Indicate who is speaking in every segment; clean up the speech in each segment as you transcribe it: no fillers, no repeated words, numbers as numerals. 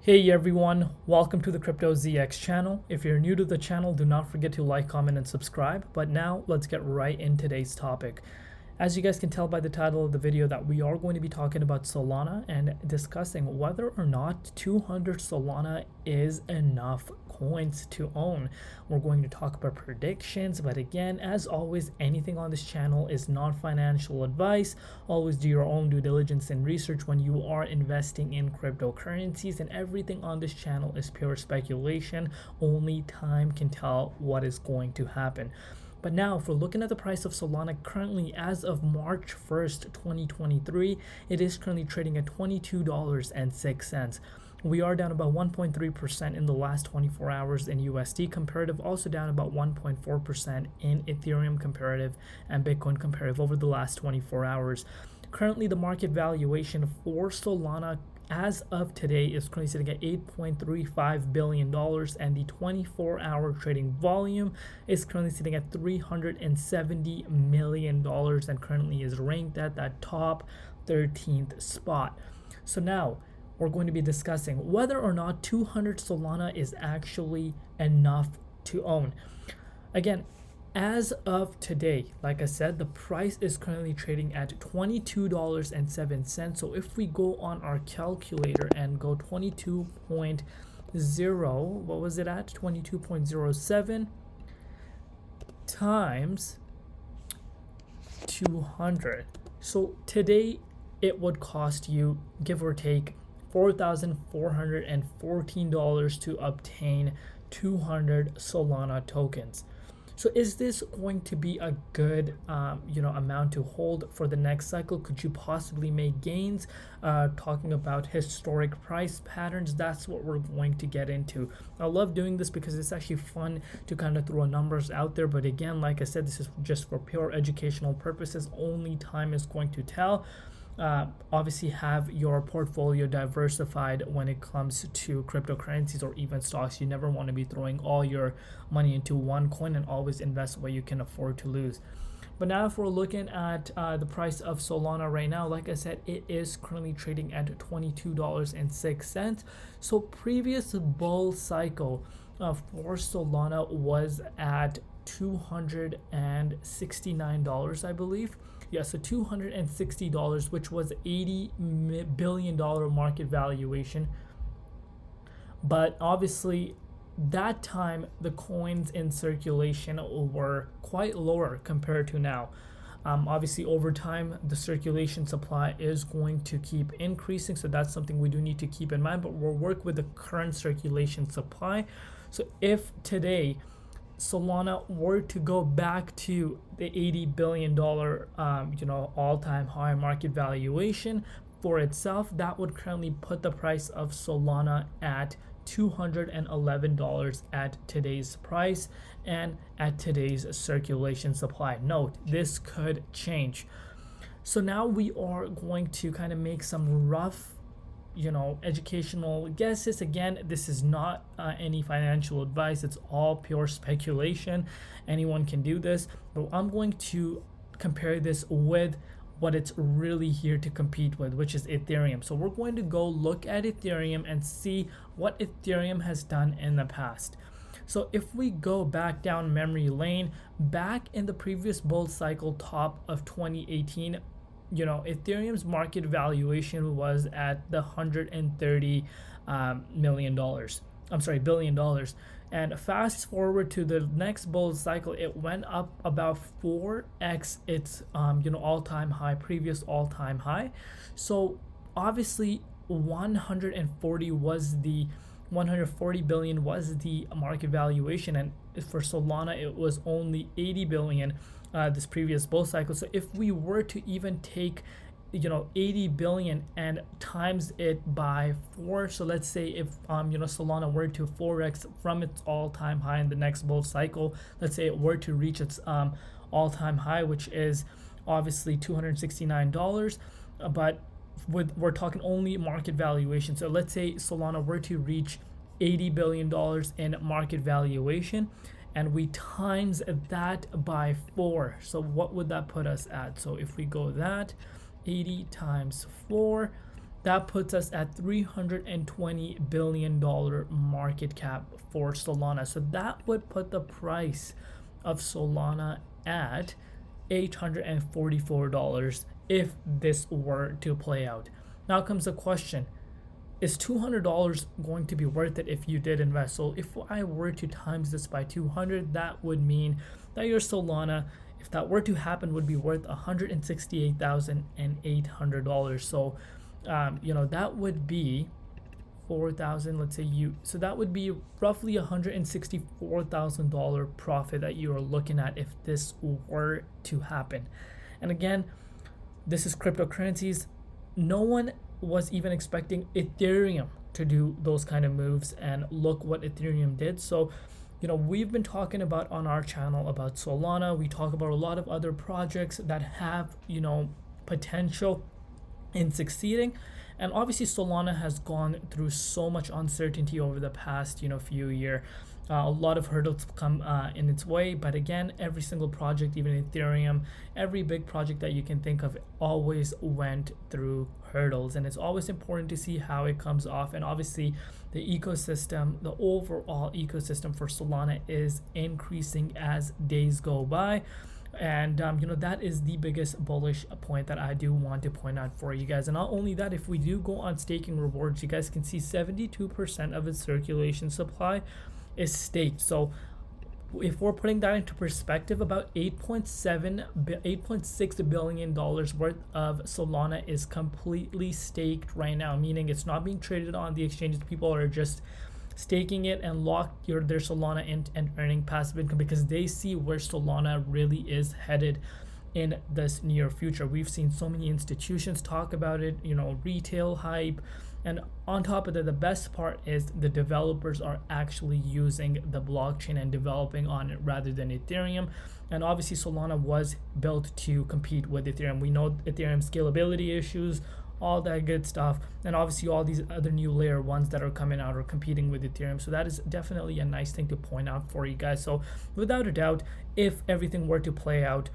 Speaker 1: Hey everyone, welcome to the Crypto ZX channel. If you're new to the channel, do not forget to like, comment, and subscribe. But now let's get right in today's topic. As you guys can tell by the title of the video that we are going to be talking about Solana and discussing whether or not 200 Solana is enough coins to own. We're going to talk about predictions, but again, as always, anything on this channel is not financial advice. Always do your own due diligence and research when you are investing in cryptocurrencies, and everything on this channel is pure speculation. Only time can tell what is going to happen. But now, if we're looking at the price of Solana currently as of March 1st, 2023, it is currently trading at $22.06. We are down about 1.3% in the last 24 hours in USD comparative, also down about 1.4% in Ethereum comparative and Bitcoin comparative over the last 24 hours. Currently, the market valuation for Solana as of today is currently sitting at $8.35 billion, and the 24-hour trading volume is currently sitting at $370 million and currently is ranked at that top 13th spot. So now we're going to be discussing whether or not 200 Solana is actually enough to own. Again, as of today, like I said, the price is currently trading at $22.07. So if we go on our calculator and go 22.0, what was it at? 22.07 times 200. So today it would cost you, give or take, $4,414 to obtain 200 Solana tokens. So is this going to be a good amount to hold for the next cycle? Could you possibly make gains? Talking about historic price patterns, that's what we're going to get into. I love doing this because it's actually fun to kind of throw numbers out there. But again, like I said, this is just for pure educational purposes. Only time is going to tell. Obviously have your portfolio diversified when it comes to cryptocurrencies or even stocks. You never want to be throwing all your money into one coin, and always invest what you can afford to lose. But now if we're looking at the price of Solana right now, like I said, it is currently trading at $22.06. So previous bull cycle for Solana was at $269, I believe. Yeah, so $260, which was $80 billion market valuation. But obviously, that time the coins in circulation were quite lower compared to now. Obviously, over time, the circulation supply is going to keep increasing, so that's something we do need to keep in mind. But we'll work with the current circulation supply. So if today Solana were to go back to the $80 billion all-time high market valuation for itself, that would currently put the price of Solana at $211 at today's price and at today's circulation supply. Note, this could change. So now we are going to kind of make some rough educational guesses. Again, this is not any financial advice. It's all pure speculation. Anyone can do this, but I'm going to compare this with what it's really here to compete with, which is Ethereum. So we're going to go look at Ethereum and see what Ethereum has done in the past. So if we go back down memory lane, back in the previous bull cycle top of 2018, Ethereum's market valuation was at the $130 billion. And fast forward to the next bull cycle, it went up about 4x its previous all-time high. So obviously 140 billion was the market valuation, and for Solana it was only 80 billion this previous bull cycle. So if we were to even take 80 billion and times it by 4, so let's say if Solana were to 4x from its all-time high in the next bull cycle, let's say it were to reach its all-time high, which is obviously $269, but we're talking only market valuation. So let's say Solana were to reach $80 billion in market valuation, and we times that by 4. So what would that put us at? So if we go that 80 times 4, That puts us at $320 billion market cap for Solana. So that would put the price of Solana at $844 if this were to play out. Now comes the question, is $200 going to be worth it if you did invest? So if I were to times this by 200, that would mean that your Solana, if that were to happen, would be worth $168,800. So that would be 4,000, let's say so that would be roughly $164,000 profit that you are looking at if this were to happen. And again, this is cryptocurrencies. No one was even expecting Ethereum to do those kind of moves, and look what Ethereum did. So we've been talking about on our channel about Solana. We talk about a lot of other projects that have potential in succeeding, and obviously Solana has gone through so much uncertainty over the past few years. A lot of hurdles come in its way, but again, every single project, even Ethereum, every big project that you can think of, always went through hurdles, and it's always important to see how it comes off. And obviously the ecosystem, the overall ecosystem for Solana is increasing as days go by. And that is the biggest bullish point that I do want to point out for you guys. And not only that, if we do go on staking rewards, you guys can see 72% of its circulation supply is staked. So if we're putting that into perspective, about $8.6 billion worth of Solana is completely staked right now, meaning it's not being traded on the exchanges. People are just staking it and lock their Solana in and earning passive income because they see where Solana really is headed in this near future. We've seen so many institutions talk about it, retail hype. And on top of that, the best part is the developers are actually using the blockchain and developing on it rather than Ethereum. And obviously Solana was built to compete with Ethereum. We know Ethereum scalability issues, all that good stuff, and obviously all these other new layer ones that are coming out are competing with Ethereum. So that is definitely a nice thing to point out for you guys. So without a doubt, if everything were to play out,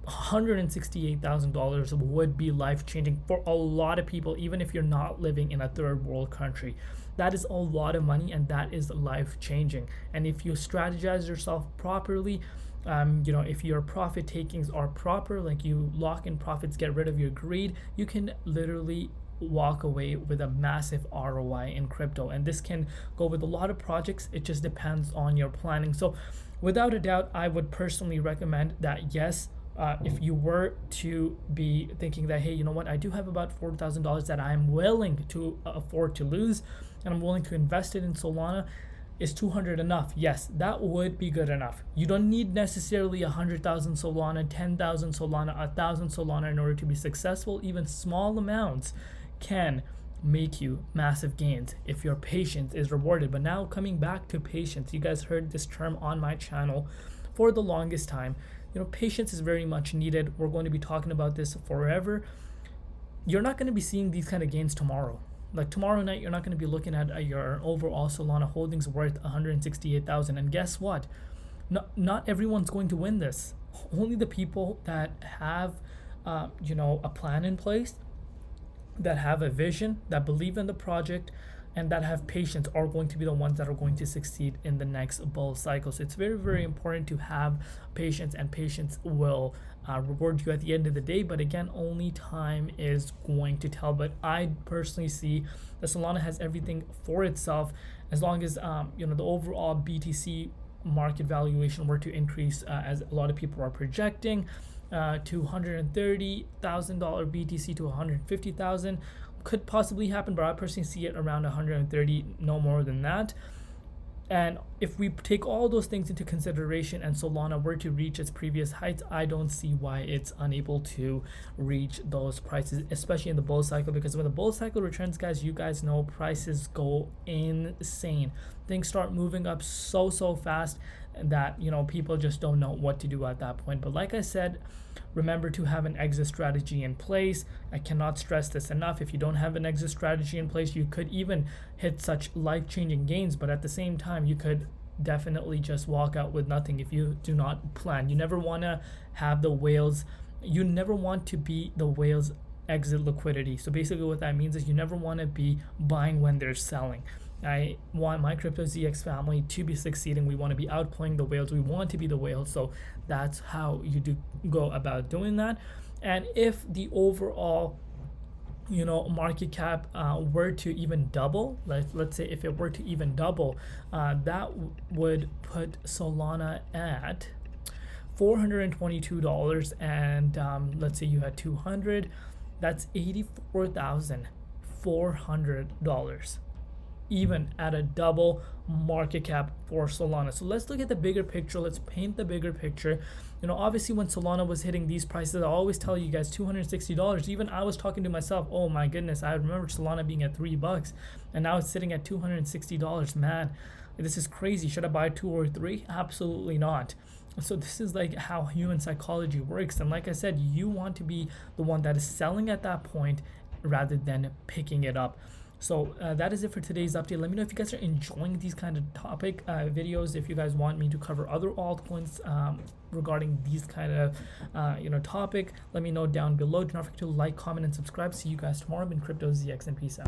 Speaker 1: $168,000 would be life-changing for a lot of people, even if you're not living in a third world country. That is a lot of money, and that is life-changing. And if you strategize yourself properly, if your profit takings are proper, like you lock in profits, get rid of your greed, you can literally walk away with a massive ROI in crypto. And this can go with a lot of projects. It just depends on your planning. So without a doubt, I would personally recommend that, yes, if you were to be thinking that, hey, you know what, I do have about $4,000 that I'm willing to afford to lose, and I'm willing to invest it in Solana, is 200 enough? Yes, that would be good enough. You don't need necessarily 100,000 Solana, 10,000 Solana, 1,000 Solana in order to be successful. Even small amounts can make you massive gains if your patience is rewarded. But now coming back to patience, you guys heard this term on my channel for the longest time. Patience is very much needed. We're going to be talking about this forever. You're not going to be seeing these kind of gains tomorrow. Like tomorrow night, you're not going to be looking at your overall Solana holdings worth 168,000. And guess what? Not everyone's going to win this. Only the people that have, a plan in place, that have a vision, that believe in the project, and that have patience are going to be the ones that are going to succeed in the next bull cycle. So it's very, very important to have patience, and patience will reward you at the end of the day. But again, only time is going to tell. But I personally see that Solana has everything for itself, as long as the overall BTC market valuation were to increase, as a lot of people are projecting, to $130,000 BTC to $150,000. Could possibly happen, but I personally see it around 130, no more than that. And if we take all those things into consideration and Solana were to reach its previous heights, I don't see why it's unable to reach those prices, especially in the bull cycle, because when the bull cycle returns, guys, you guys know prices go insane. Things start moving up so fast that people just don't know what to do at that point. But like I said, remember to have an exit strategy in place. I cannot stress this enough. If you don't have an exit strategy in place, you could even hit such life-changing gains, but at the same time, you could definitely just walk out with nothing if you do not plan. You never want to have the whales. You never want to be the whales exit liquidity. So basically what that means is you never want to be buying when they're selling. I want my Crypto ZX family to be succeeding. We want to be outplaying the whales. We want to be the whales. So that's how you do go about doing that. And if the overall market cap were to even double, let's say if it were to even double, that would put Solana at $422, and let's say you had 200, that's $84,400, even at a double market cap for Solana. So let's look at the bigger picture. Let's paint the bigger picture. Obviously when Solana was hitting these prices, I always tell you guys $260. Even I was talking to myself, oh my goodness, I remember Solana being at $3 and now it's sitting at $260. Man, this is crazy. Should I buy 2 or 3? Absolutely not. So this is like how human psychology works. And like I said, you want to be the one that is selling at that point rather than picking it up. So that is it for today's update. Let me know if you guys are enjoying these kind of topic videos. If you guys want me to cover other altcoins regarding these kind of topic, let me know down below. Do not forget to like, comment, and subscribe. See you guys tomorrow. I've been Crypto ZX, and peace out.